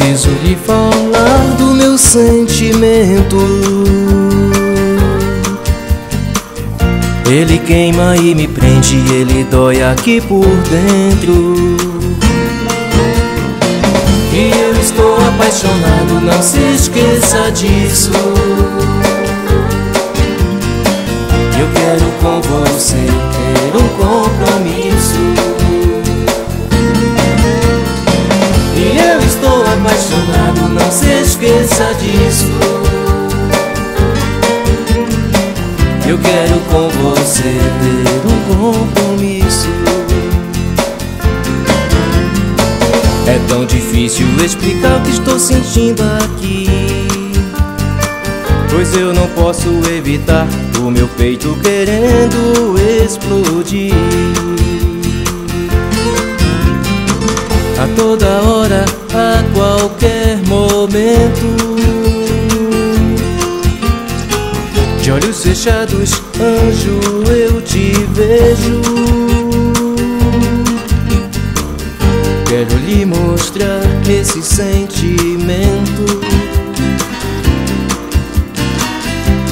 Preciso lhe falar do meu sentimento. Ele queima e me prende, ele dói aqui por dentro. E eu estou apaixonado, não se esqueça disso. Eu quero com você ter um compromisso. E eu estou apaixonado, não se esqueça disso. Eu quero com você ter um compromisso. É tão difícil explicar o que estou sentindo aqui, pois eu não posso evitar o meu peito querendo explodir. A toda hora, a qualquer momento, de olhos fechados, anjo, eu te vejo. Quero lhe mostrar esse sentimento.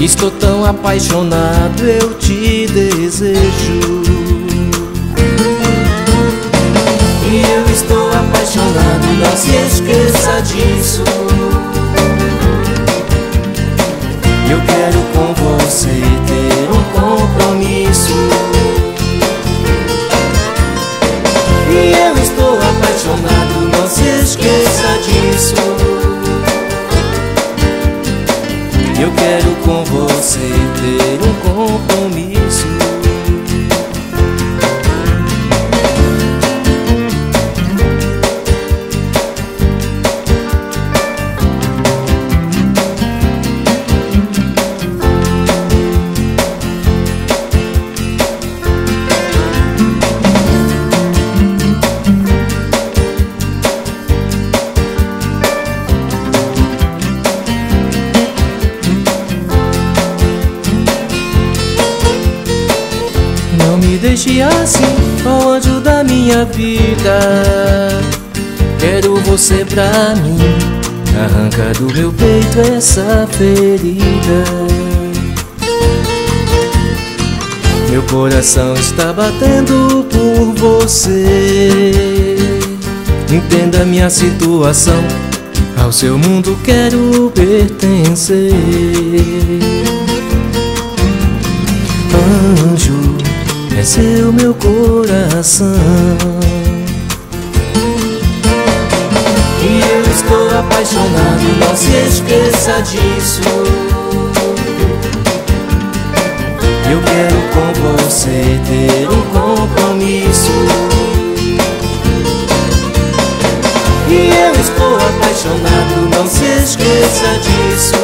Estou tão apaixonado, eu te desejo. E eu estou apaixonado, não se esqueça disso. Eu quero com você ter um compromisso. E eu estou apaixonado, não se esqueça disso. Eu quero com você ter um compromisso. Deixe assim, ó anjo da minha vida. Quero você pra mim. Arranca do meu peito essa ferida. Meu coração está batendo por você. Entenda minha situação. Ao seu mundo quero pertencer. Anjo, é seu meu coração. E eu estou apaixonado, não se esqueça disso. Eu quero com você ter um compromisso. E eu estou apaixonado, não se esqueça disso.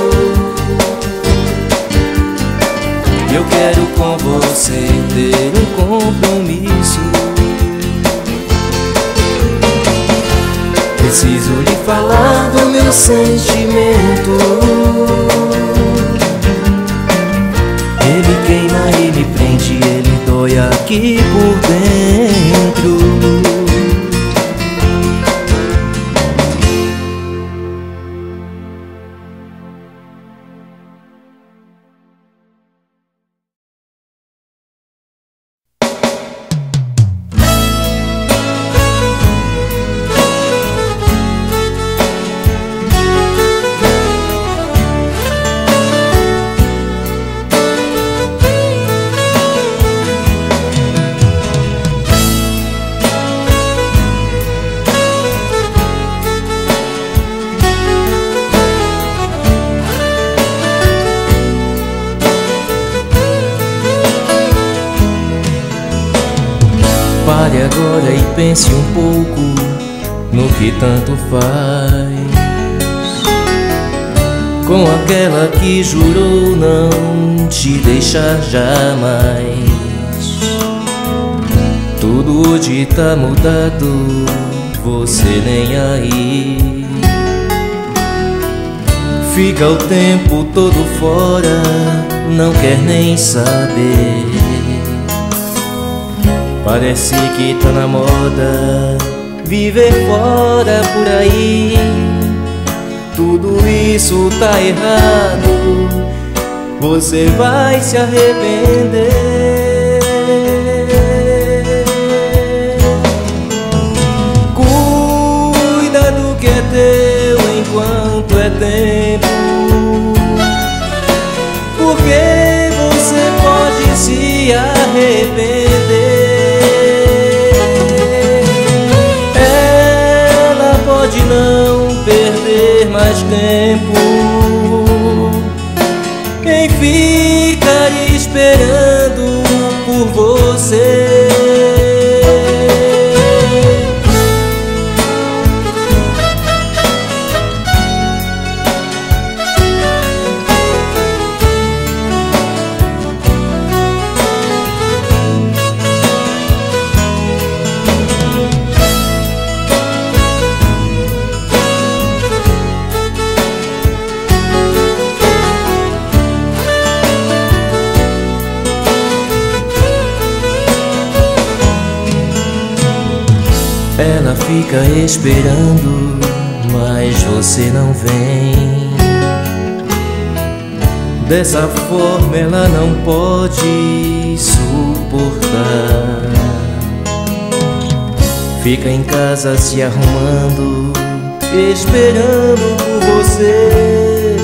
Eu quero com você ter um compromisso. Preciso lhe falar do meu sentimento. Ele queima e me prende, ele dói aqui por dentro. Pare agora e pense um pouco no que tanto faz, com aquela que jurou não te deixar jamais. Tudo hoje tá mudado, você nem aí. Fica o tempo todo fora, não quer nem saber. Parece que tá na moda viver fora por aí. isso tá errado, você vai se arrepender. Cuida do que é teu enquanto é tempo, porque você pode se arrepender. Ela pode não perder mais tempo em ficar esperando por você. Ela fica esperando, mas você não vem. Dessa forma ela não pode suportar. Fica em casa se arrumando, esperando por você.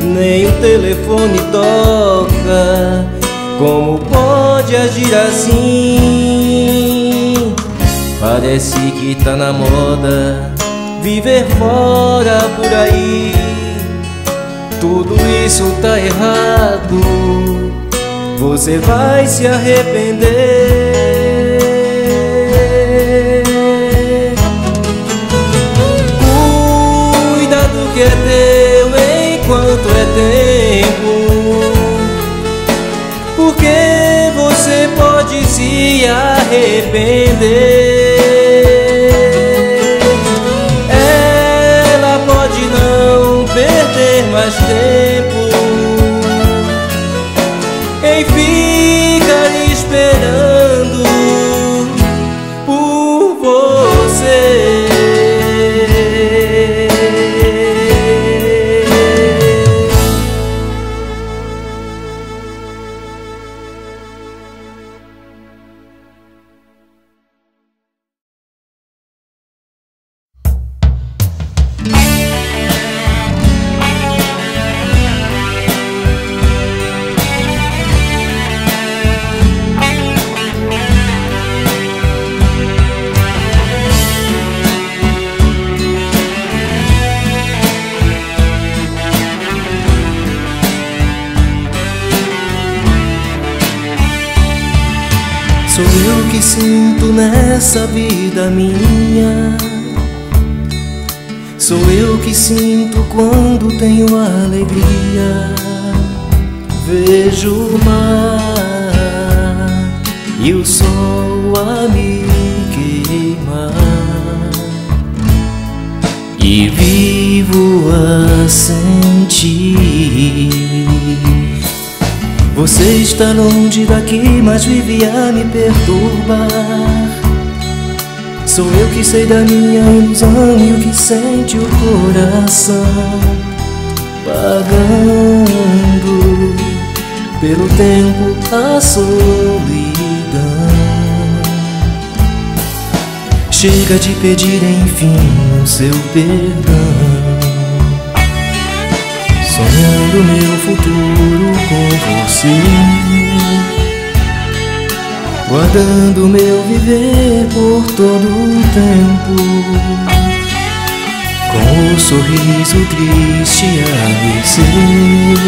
Nem o telefone toca. Como pode agir assim? Parece que tá na moda viver fora por aí. Tudo isso tá errado, você vai se arrepender. Cuida do que é teu enquanto é tempo, porque você pode se arrepender. Perder mais tempo em ficar esperando por você. Sou eu que sinto nessa vida minha. Sou eu que sinto quando tenho alegria. Vejo o mar e o sol a me queimar, e vivo a sentir. Você está longe daqui, mas vive a me perturbar. Sou eu que sei da minha ilusão e o que sente o coração, pagando pelo tempo a solidão. Chega de pedir enfim o seu perdão, sonhando meu futuro com você, guardando meu viver por todo o tempo, com o sorriso triste a descer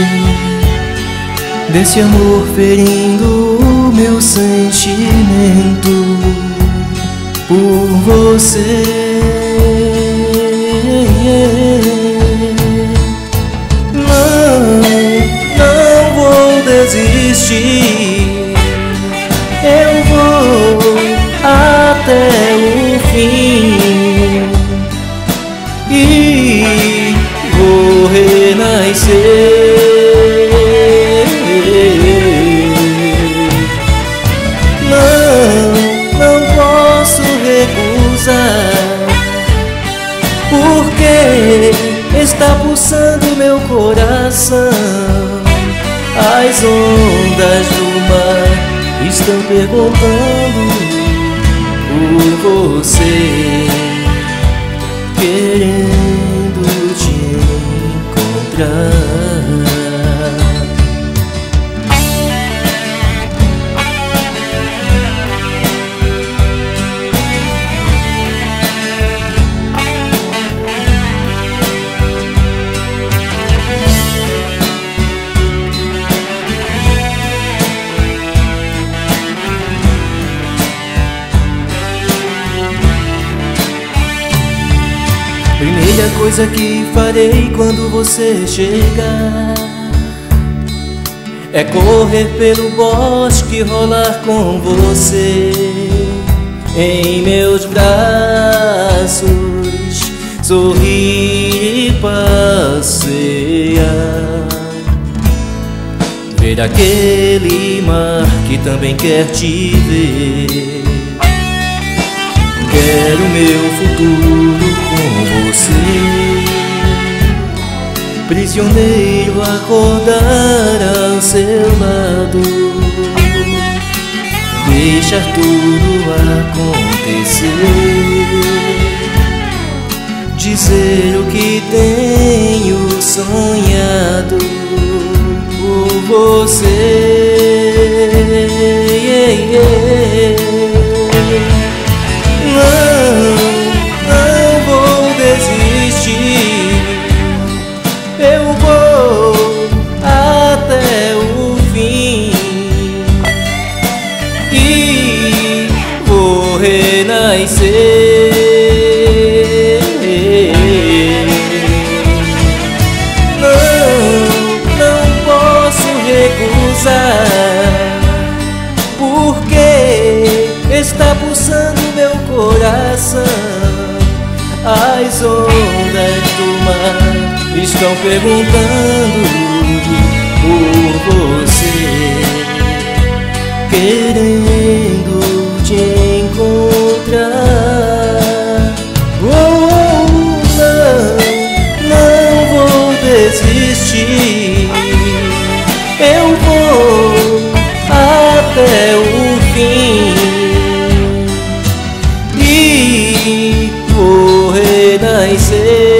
desse amor ferindo o meu sentimento por você. Não vou desistir, eu vou até o fim e vou renascer. Não posso recusar, porque está pulsando meu coração. As ondas do mar estão perguntando por você, querendo te encontrar. Primeira coisa que farei quando você chegar é correr pelo bosque, rolar com você em meus braços, sorrir e passear, ver aquele mar que também quer te ver. Quero meu futuro com você, prisioneiro, acordar ao seu lado, deixar tudo acontecer, dizer o que tenho sonhado por você. Não vou desistir, eu vou até o fim e vou renascer. Não posso recusar, porque está pulsando meu coração. As ondas do mar estão perguntando por você, querendo te encontrar. Não vou desistir, eu vou até o fim e vou renascer.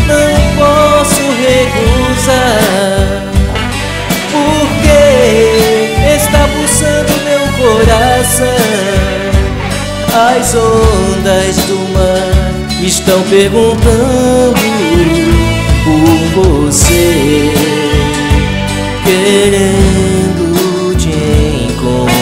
Não posso recusar, porque está pulsando meu coração. As ondas do mar estão perguntando por você, querendo te encontrar.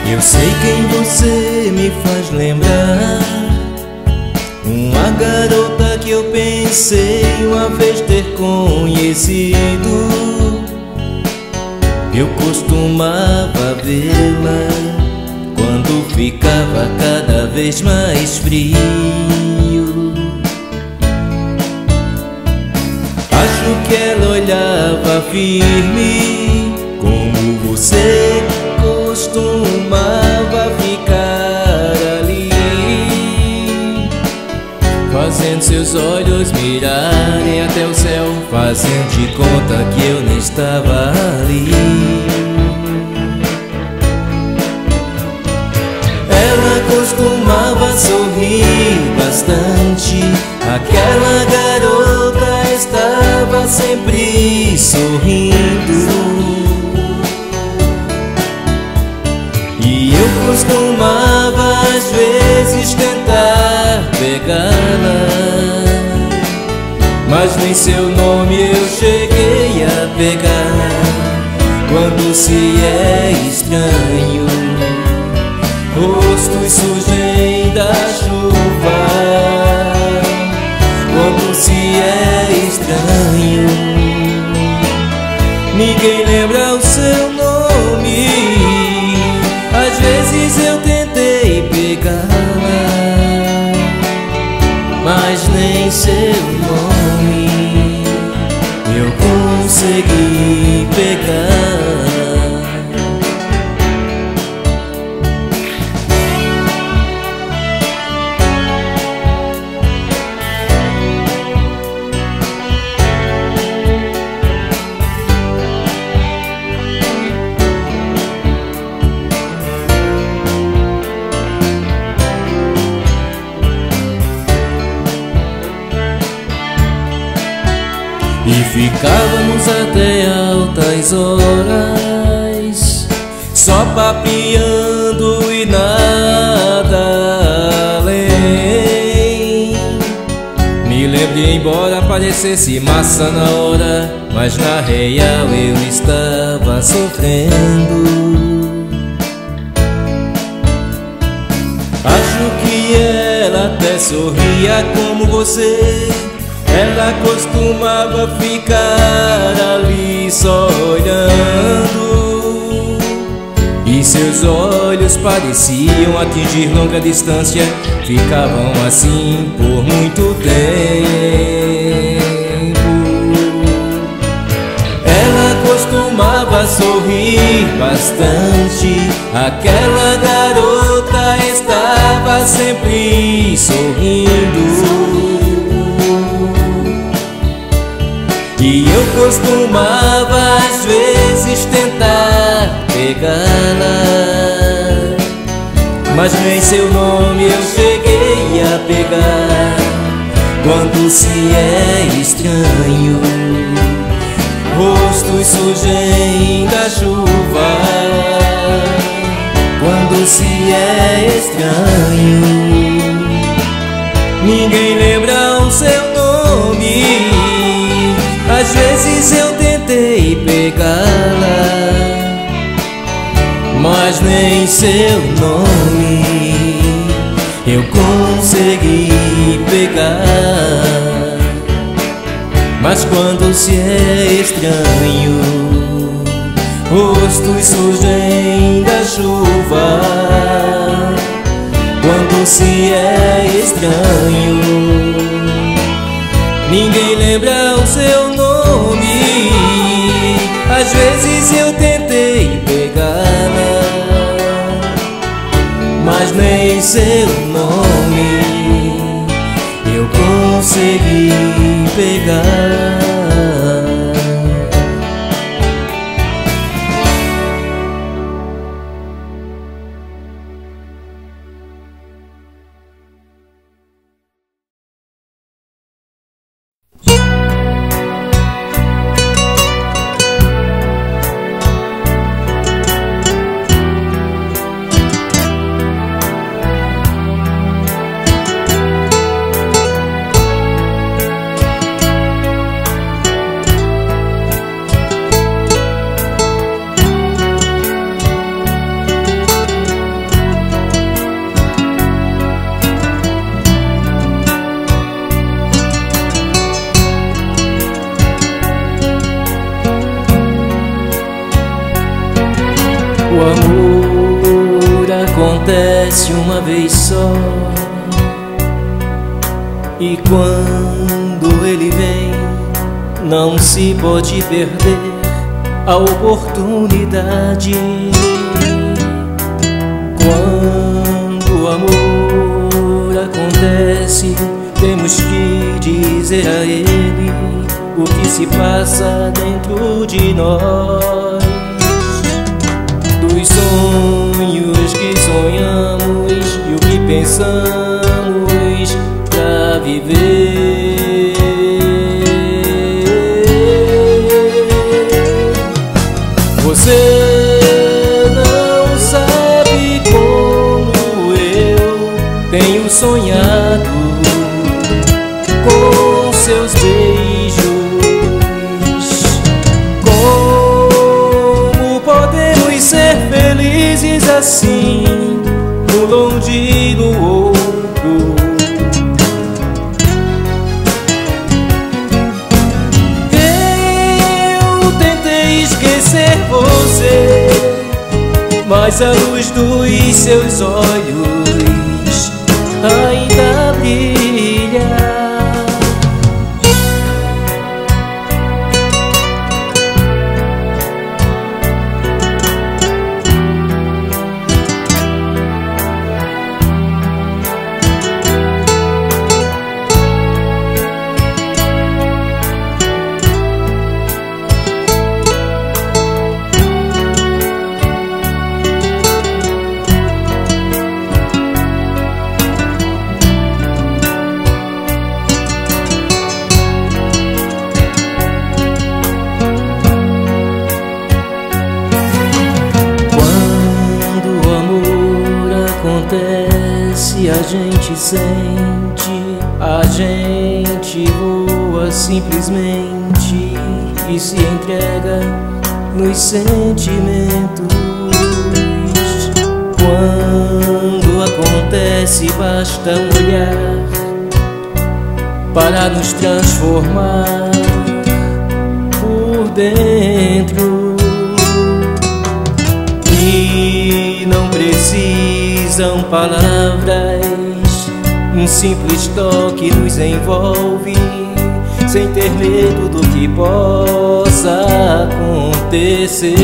Eu sei quem você me faz lembrar, uma garota que eu pensei uma vez ter conhecido. Eu costumava vê-la quando ficava cada vez mais frio. Acho que ela olhava firme, como você costumava ficar ali, fazendo seus olhos mirarem até o céu, fazendo de conta que eu não estava ali. Ela costumava sorrir bastante, aquela garota estava sempre sorrindo. E eu costumava às vezes tentar pegá-la, mas nem seu nome eu cheguei a pegar. quando se é estranho. Rostos surgem da chuva quando se é estranho. Ninguém lembra o seu nome. Às vezes eu tentei pegá-la, mas nem seu nome eu consegui pegar. E ficávamos até altas horas, só papeando e nada além. Me lembro de ir embora, parecesse massa na hora, mas na real eu estava sofrendo. Acho que ela até sorria como você. Ela costumava ficar ali só olhando, e seus olhos pareciam atingir longa distância. Ficavam assim por muito tempo. Ela costumava sorrir bastante. Aquela garota estava sempre sorrindo. E eu costumava às vezes tentar pegá-la, mas nem seu nome eu cheguei a pegar. Quando se é estranho, rostos surgem da chuva. Quando se é estranho, ninguém lembra o seu nome. Às vezes eu tentei pegá-la, mas nem seu nome eu consegui pegar. Mas quando se é estranho, rostos surgem da chuva. Quando se é estranho, ninguém lembra o seu nome. Às vezes eu tentei pegá-la, mas nem seu nome eu consegui pegar. O amor acontece uma vez só, e quando ele vem, não se pode perder a oportunidade. Quando o amor acontece, temos que dizer a ele o que se passa dentro de nós. Dos sonhos que sonhamos e o que pensamos pra viver. Você não sabe como eu tenho sonhado com seus beijos, como assim, um longe do outro. Eu tentei esquecer você, mas a luz dos seus olhos ainda brilha. Acontece, a gente sente, a gente voa simplesmente e se entrega nos sentimentos. Quando acontece, basta um olhar para nos transformar por dentro. E não precisam palavras, um simples toque nos envolve, sem ter medo do que possa acontecer.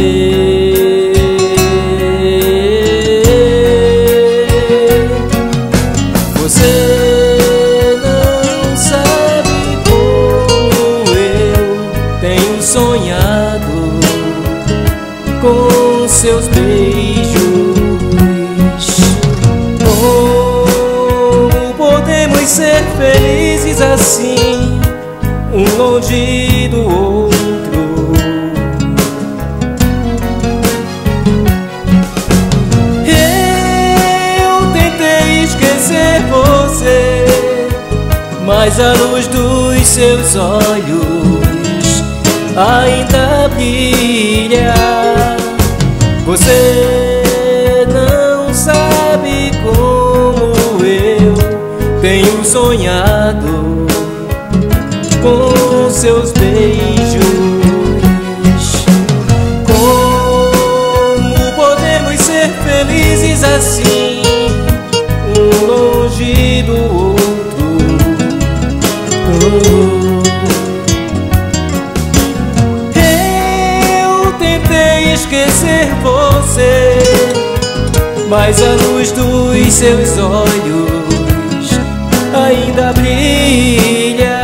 Você não sabe como eu tenho sonhado com seus beijos. Como podemos ser felizes assim, um longe do outro? Eu tentei esquecer você, mas a luz dos seus olhos ainda brilha. Você não sabe como eu tenho sonhado com seus beijos. Como podemos ser felizes assim, um longe do outro? Eu tentei esquecer você, mas a luz dos seus olhos ainda brilha.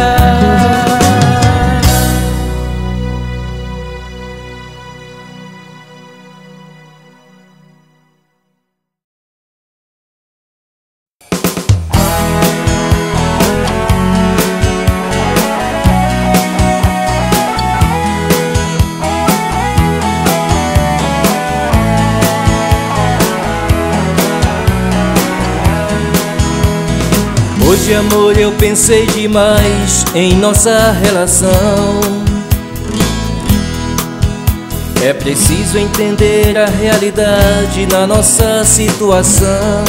Hoje, amor, eu pensei demais em nossa relação. É preciso entender a realidade na nossa situação,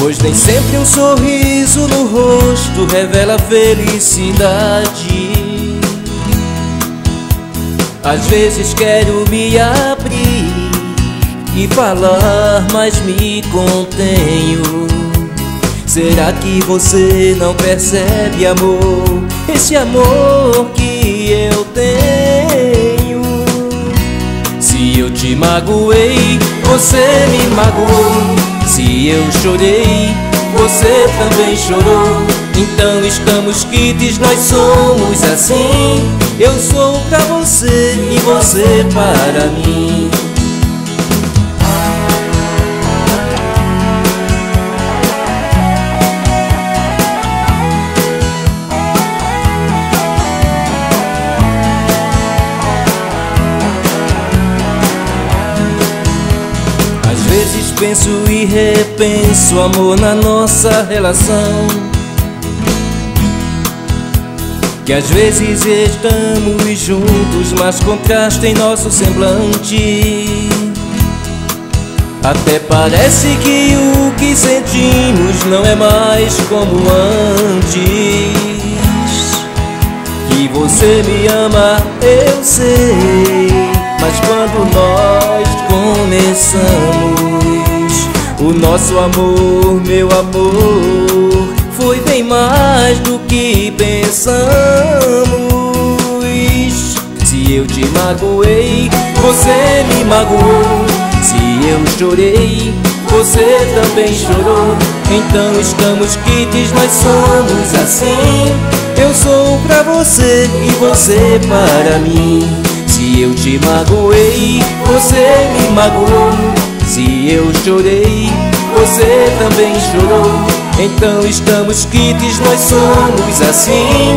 pois nem sempre um sorriso no rosto revela felicidade. Às vezes quero me abrir e falar, mas me contenho. Será que você não percebe, amor, esse amor que eu tenho? Se eu te magoei, você me magoou. Se eu chorei, você também chorou. Então estamos quites, nós somos assim. Eu sou pra você e você para mim. Penso e repenso, amor, na nossa relação. que às vezes estamos juntos, mas contrasta em nosso semblante. Até parece que o que sentimos não é mais como antes. Que você me ama, eu sei, mas quando nós começamos, o nosso amor, meu amor, foi bem mais do que pensamos. Se eu te magoei, você me magoou. Se eu chorei, você também chorou. Então estamos quites, nós somos assim. Eu sou pra você e você para mim. Se eu te magoei, você me magoou. Se eu chorei, você também chorou. Então estamos quites, nós somos assim.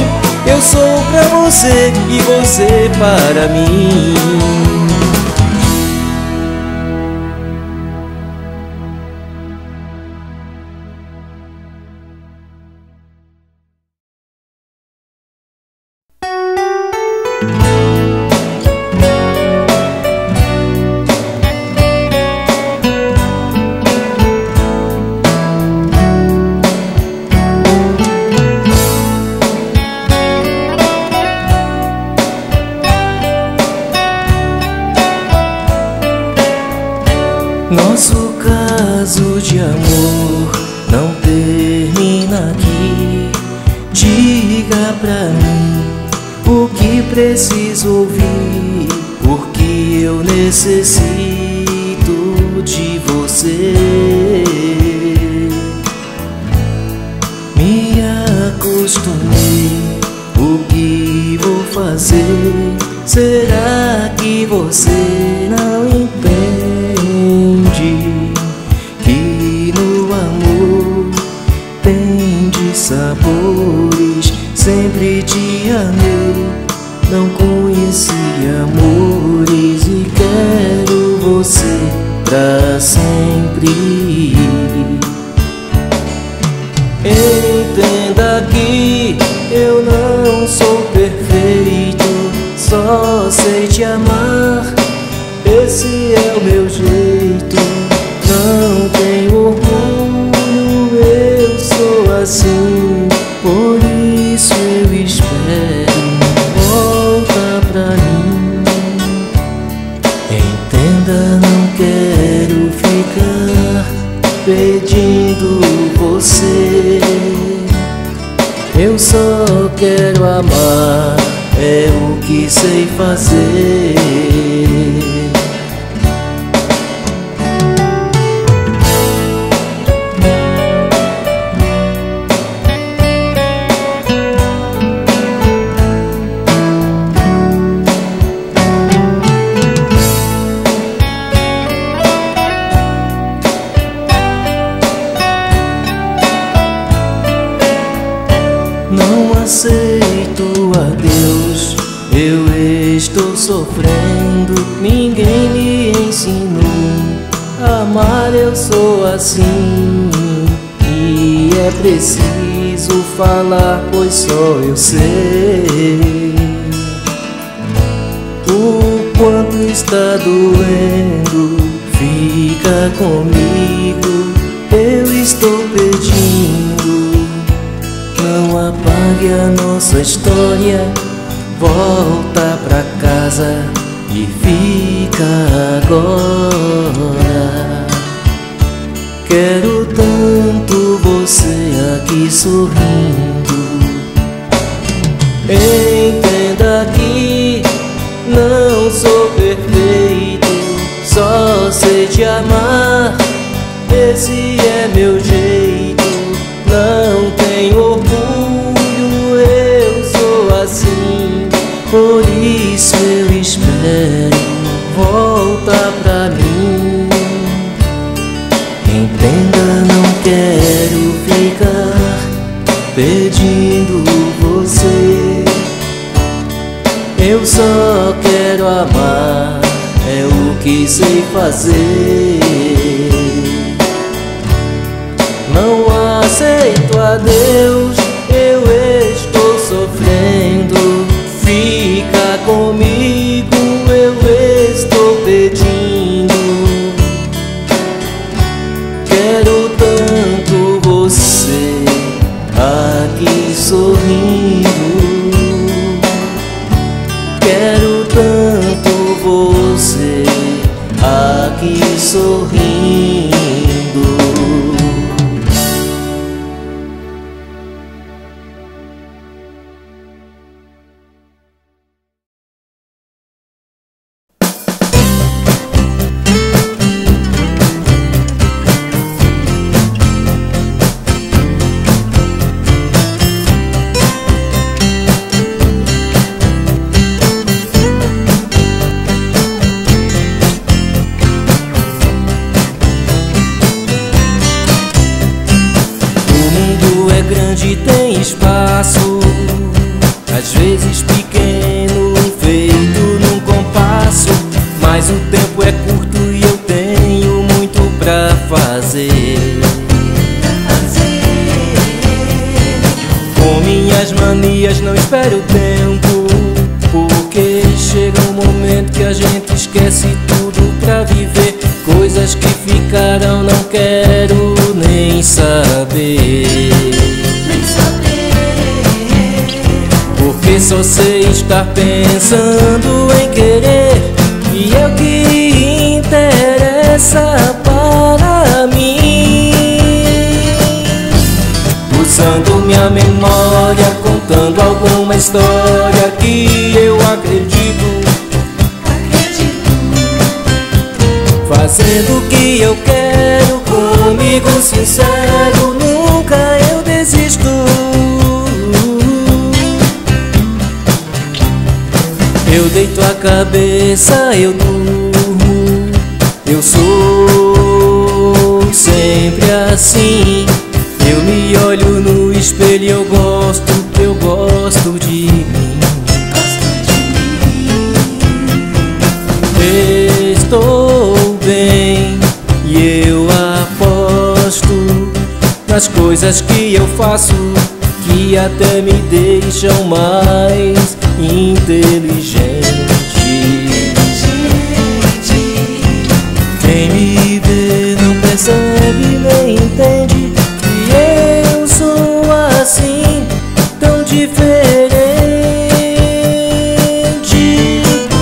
Eu sou pra você e você para mim. Nosso caso de amor não termina aqui. Diga pra mim o que preciso ouvir, porque eu necessito de você. Me acostumei, o que vou fazer? Será que você não entende que no amor tem de sabores? Sempre te amei, não conheci amores e quero você pra sempre. Entenda que eu não sou perfeito, só sei te amar, esse é o meu jeito. Não tenho orgulho, eu sou assim, por isso eu espero, volta pra mim. Entenda, não quero ficar pedindo você. Eu só quero amar, é o que sei fazer. Não aceito a Deus, eu estou sofrendo. Ninguém me ensinou a amar, eu sou assim. E é preciso falar, pois só eu sei o quanto está doendo. Fica comigo, eu estou pedindo. Não apague a nossa história, volta pra casa e fica agora. Quero tanto você aqui sorrindo. Entenda que não sou perfeito, só sei te amar, esse é meu jeito. Não tenho orgulho, eu sou assim, por isso eu espero, volta pra mim. Entenda, não quero ficar pedindo você. Eu só quero amar, é o que sei fazer. Não aceito a Deus, eu estou sofrendo. comigo, eu estou pedindo. Quero tanto você aqui sorrindo. Quero tanto você aqui sorrindo. Tem espaço, às vezes pequeno, feito num compasso, mas o tempo é curto e eu tenho muito pra fazer. Com minhas manias não espero o tempo, porque chega um momento que a gente esquece tudo pra viver. Coisas que ficarão não quero nem saber. Porque só sei estar pensando em querer, e é o que interessa para mim. Usando minha memória, contando alguma história que eu acredito. Fazendo o que eu quero, comigo sincero, nunca eu desisto. Eu deito a cabeça, eu durmo, eu sou sempre assim. Eu me olho no espelho e eu gosto de mim. Estou bem e eu aposto nas coisas que eu faço, que até me deixam mais inteligente. Quem me vê não percebe nem entende que eu sou assim, tão diferente.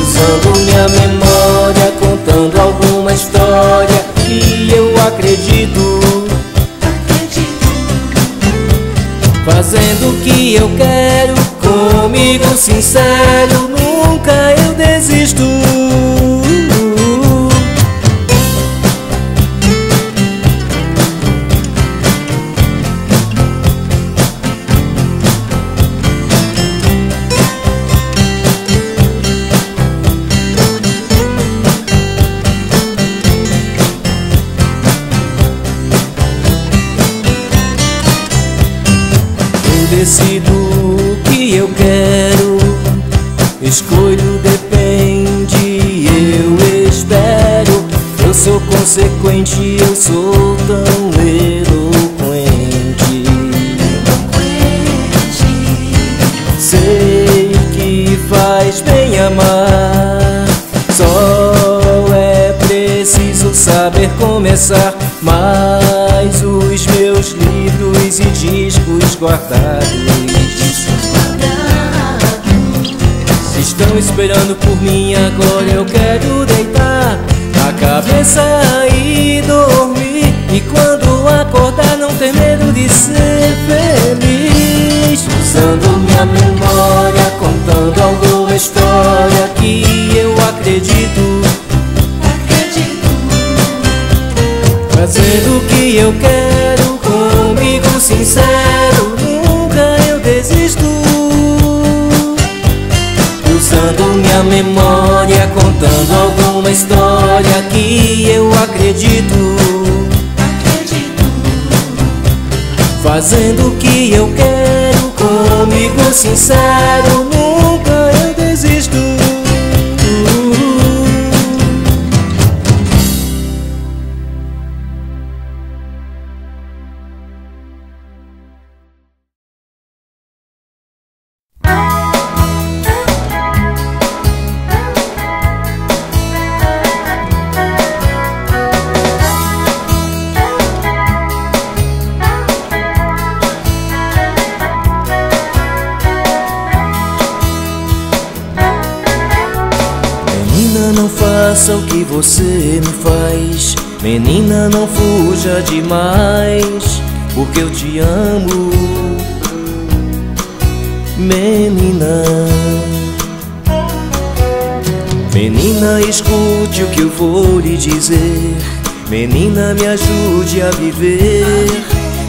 Usando minha memória, contando alguma história que eu acredito. Fazendo o que eu quero, comigo sincero, nunca eu desisto. Decido o que eu quero, escolho, depende, eu espero. Eu sou consequente, eu sou tão eloquente. Sei que faz bem amar, só é preciso saber começar. Mas os meus livros e discos guardados estão esperando por mim. Agora eu quero deitar a cabeça e dormir, e quando acordar não ter medo de ser feliz. Usando minha memória, contando alguma história que eu acredito. Fazendo o que eu quero, comigo sincero, nunca eu desisto. Usando minha memória, contando alguma história que eu acredito. Fazendo o que eu quero, comigo sincero, nunca eu desisto. Menina, não faça o que você me faz. Menina, não fuja demais, porque eu te amo. Menina, menina, escute o que eu vou lhe dizer. Menina, me ajude a viver,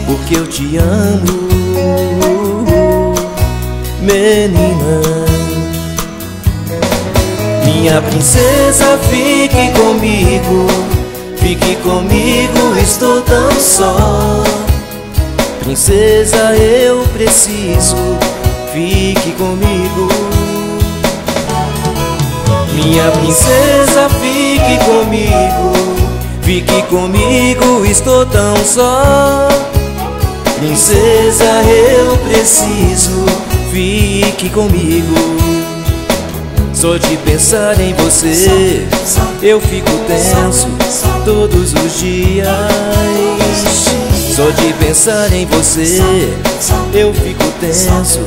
porque eu te amo. Menina, minha princesa, fique comigo. Fique comigo, estou tão só. Princesa, eu preciso. Fique comigo. Minha princesa, fique comigo. Fique comigo, estou tão só. Princesa, eu preciso. Fique comigo. Só de pensar em você eu fico tenso todos os dias. Só de pensar em você eu fico tenso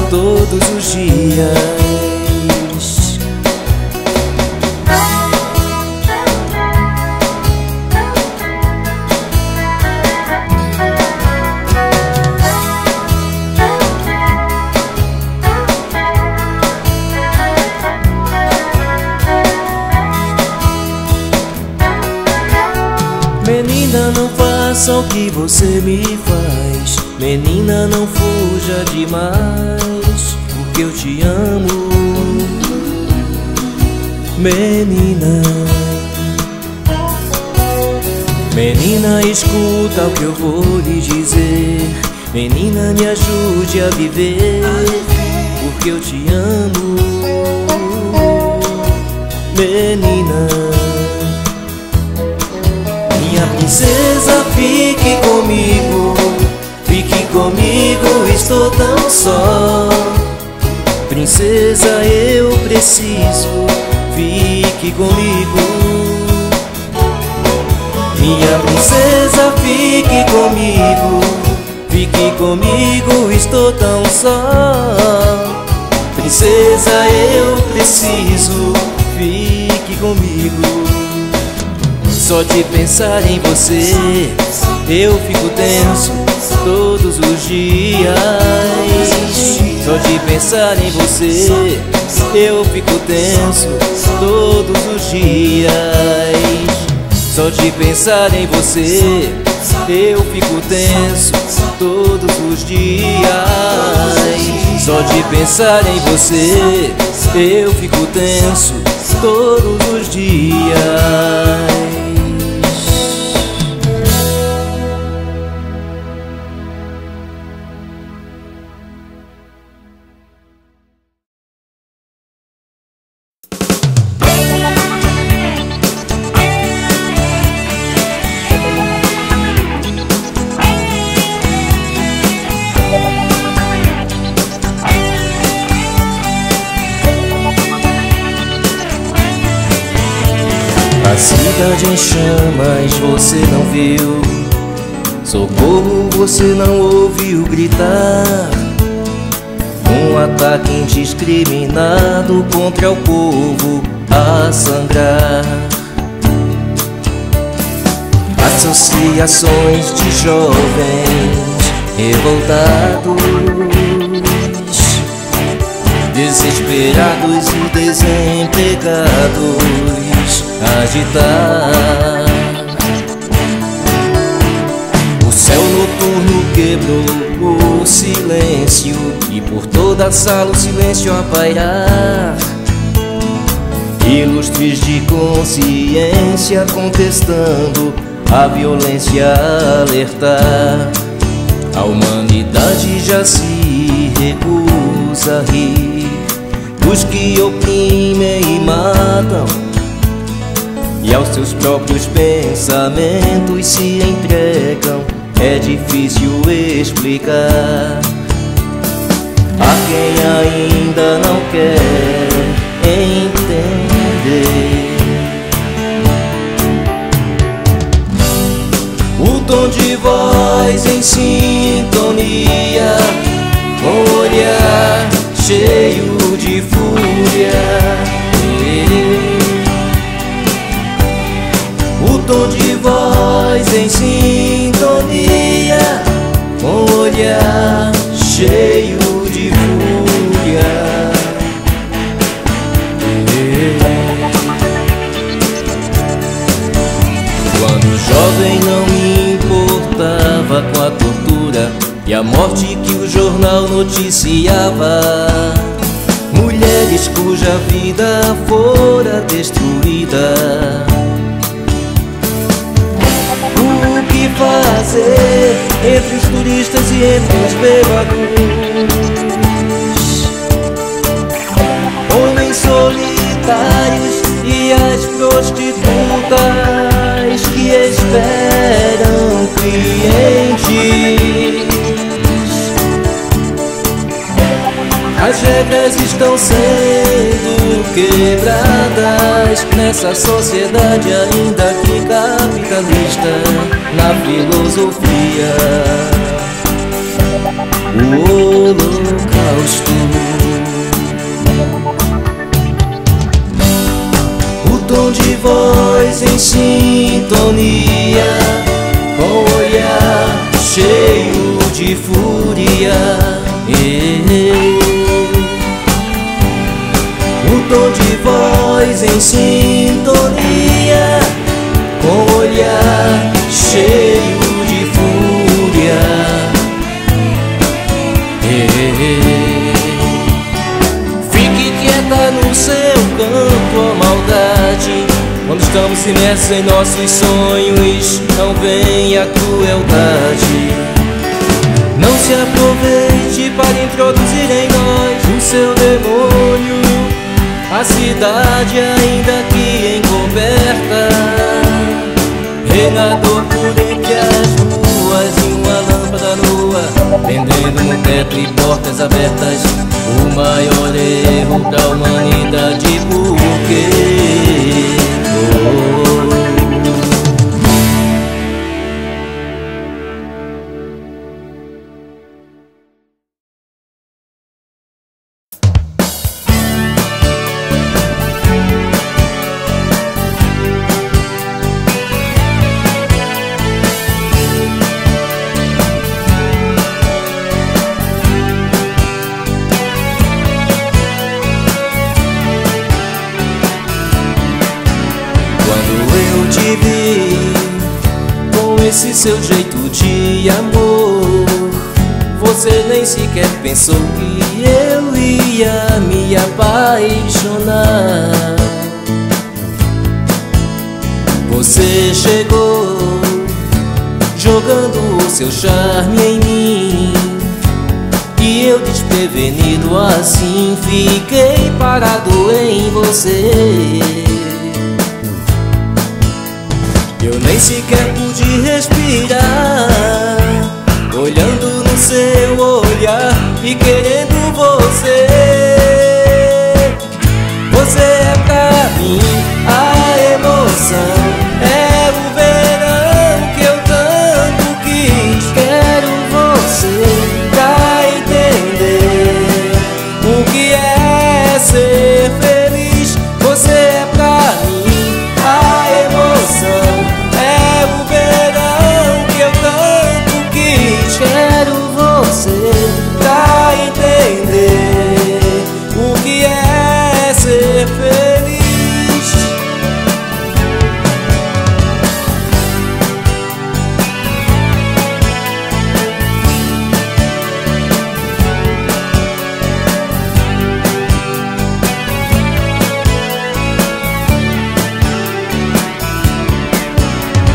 todos os dias. Menina, não faça o que você me faz. Menina, não fuja demais, porque eu te amo. Menina, menina, escuta o que eu vou lhe dizer. Menina, me ajude a viver, porque eu te amo. Menina, minha princesa, fique comigo. Fique comigo, estou tão só. Princesa, eu preciso. Fique comigo. Minha princesa, fique comigo. Fique comigo, estou tão só. Princesa, eu preciso. Fique comigo. Só de pensar em você eu fico tenso todos os dias. Só de pensar em você eu fico tenso todos os dias. Só de pensar em você eu fico tenso todos os dias. Só de pensar em você eu fico tenso todos os dias. A cidade em chamas, você não viu. Socorro, você não ouviu gritar. Um ataque indiscriminado contra o povo a sangrar. Associações de jovens revoltados, desesperados e desempregados agitar. O céu noturno quebrou o silêncio e por toda a sala o silêncio a pairar. Ilustres de consciência contestando a violência a alertar. A humanidade já se recusa a rir dos que oprimem e matam, e aos seus próprios pensamentos se entregam. É difícil explicar a quem ainda não quer entender. O tom de voz em sintonia, com o olhar cheio de fúria. em sintonia, com o olhar cheio de fúria. Quando jovem não me importava com a tortura e a morte que o jornal noticiava, mulheres cuja vida fora destruída. O que fazer entre os turistas e entre os bêbados? Homens solitários e as prostitutas que esperam clientes. As regras estão sendo quebradas nessa sociedade ainda que capitalista. Na filosofia, o holocausto. O tom de voz em sintonia, com o olhar cheio de fúria. O tom de voz em sintonia, com o olhar cheio de fúria. Fique quieta no seu canto, ó maldade. Quando estamos imersos em nossos sonhos, não vem a crueldade. Não se aproveite para introduzir em nós o seu demônio. A cidade ainda que encoberta, renador por entre as ruas e uma lâmpada nua pendendo no teto e portas abertas. O maior erro da humanidade, por quê? Esse seu jeito de amor, você nem sequer pensou que eu ia me apaixonar. Você chegou jogando o seu charme em mim, e eu desprevenido assim fiquei parado em você. Eu nem sequer pude respirar, olhando no seu olhar e querendo você. Você é pra mim a emoção, é o verão que eu tanto quis. Quero você pra entender o que é ser feliz. Você é pra mim a emoção, quero você pra entender o que é ser feliz.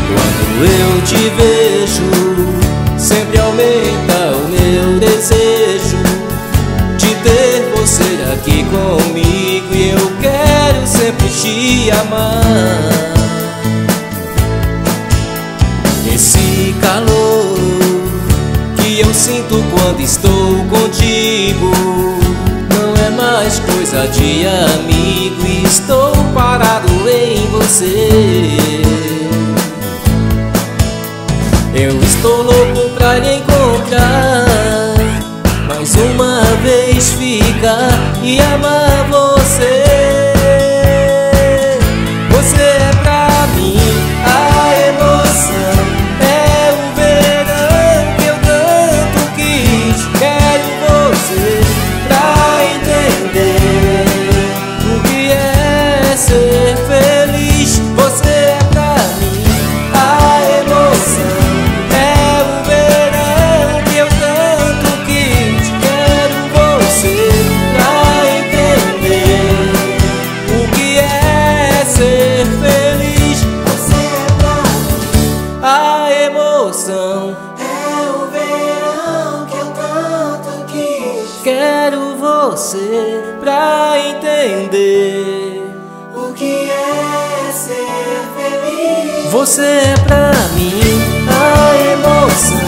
Quando eu te vejo, sempre aumenta o meu desejo de ter você aqui comigo, e eu quero sempre te amar. Esse calor que eu sinto quando estou contigo não é mais coisa de amigo, estou parado em você. Eu estou louco pra lhe encontrar, mais uma vez ficar e amar você. Você é pra mim a emoção, ser feliz. Você é pra mim a emoção, é o verão que eu tanto quis. Quero você pra entender o que é ser feliz. Você é pra mim a emoção, é o verão que eu tanto quis. Quero você pra entender o que é ser feliz. Você é pra mim a emoção,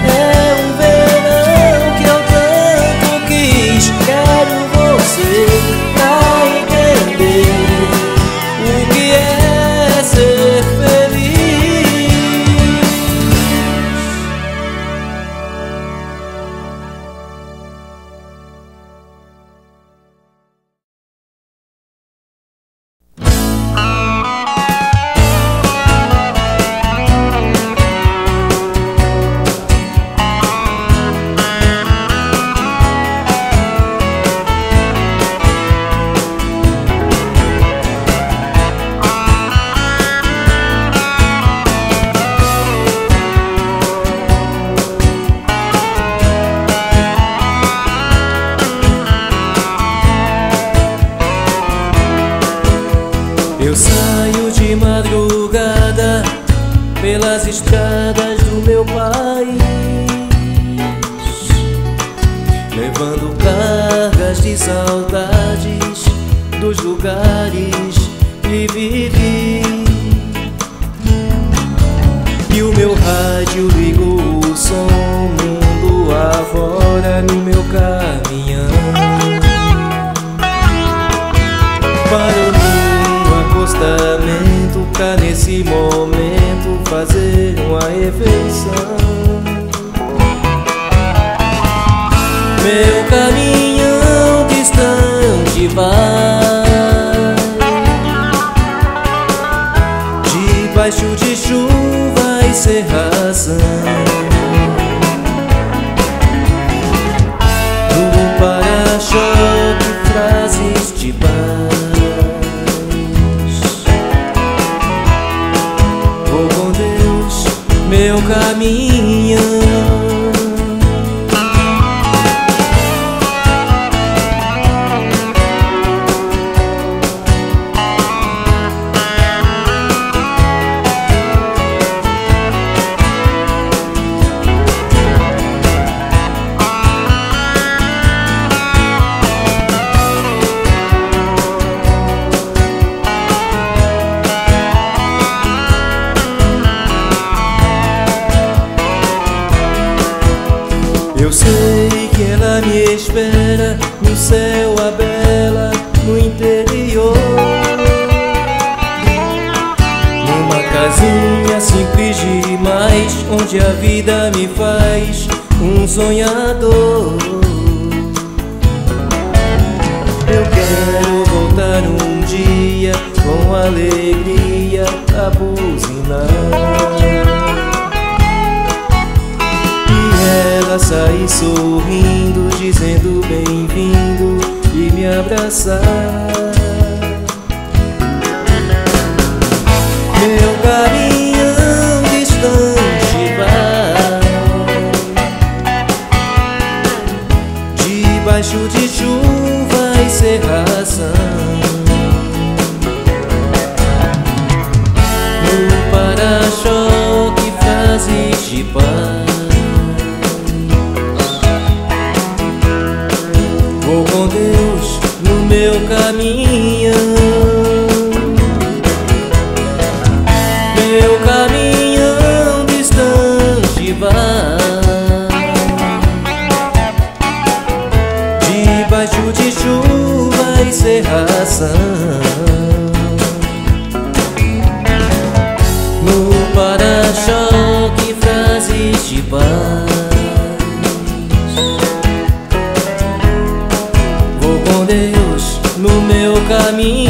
é um verão que eu tanto quis. Quero você pra entender o que é ser feliz. Eu saio de madrugada pelas estradas do meu país, levando cargas de saudades dos lugares que vivi. E o meu rádio ligou o som mundo afora no meu caminhão. Parou no acostamento pra nesse momento fazer uma refeição. Meu caminhão distante vai, debaixo de chuva e cerração. No para-choque frases de paz. Vou com Deus, meu caminhão. Eu sei que ela me espera no céu, a bela, no interior, numa casinha simples demais, onde a vida me faz um sonhador. Eu quero voltar um dia com alegria a buzinar, ela sair sorrindo, dizendo bem-vindo e me abraçar. Meu caminhão distante vai, debaixo de chuva e cerração. No para-choque frases de paz. Vou com Deus no meu caminhão. Meu caminhão distante vai, debaixo de chuva e cerração. No para-choque frases de paz. Deus no meu caminho.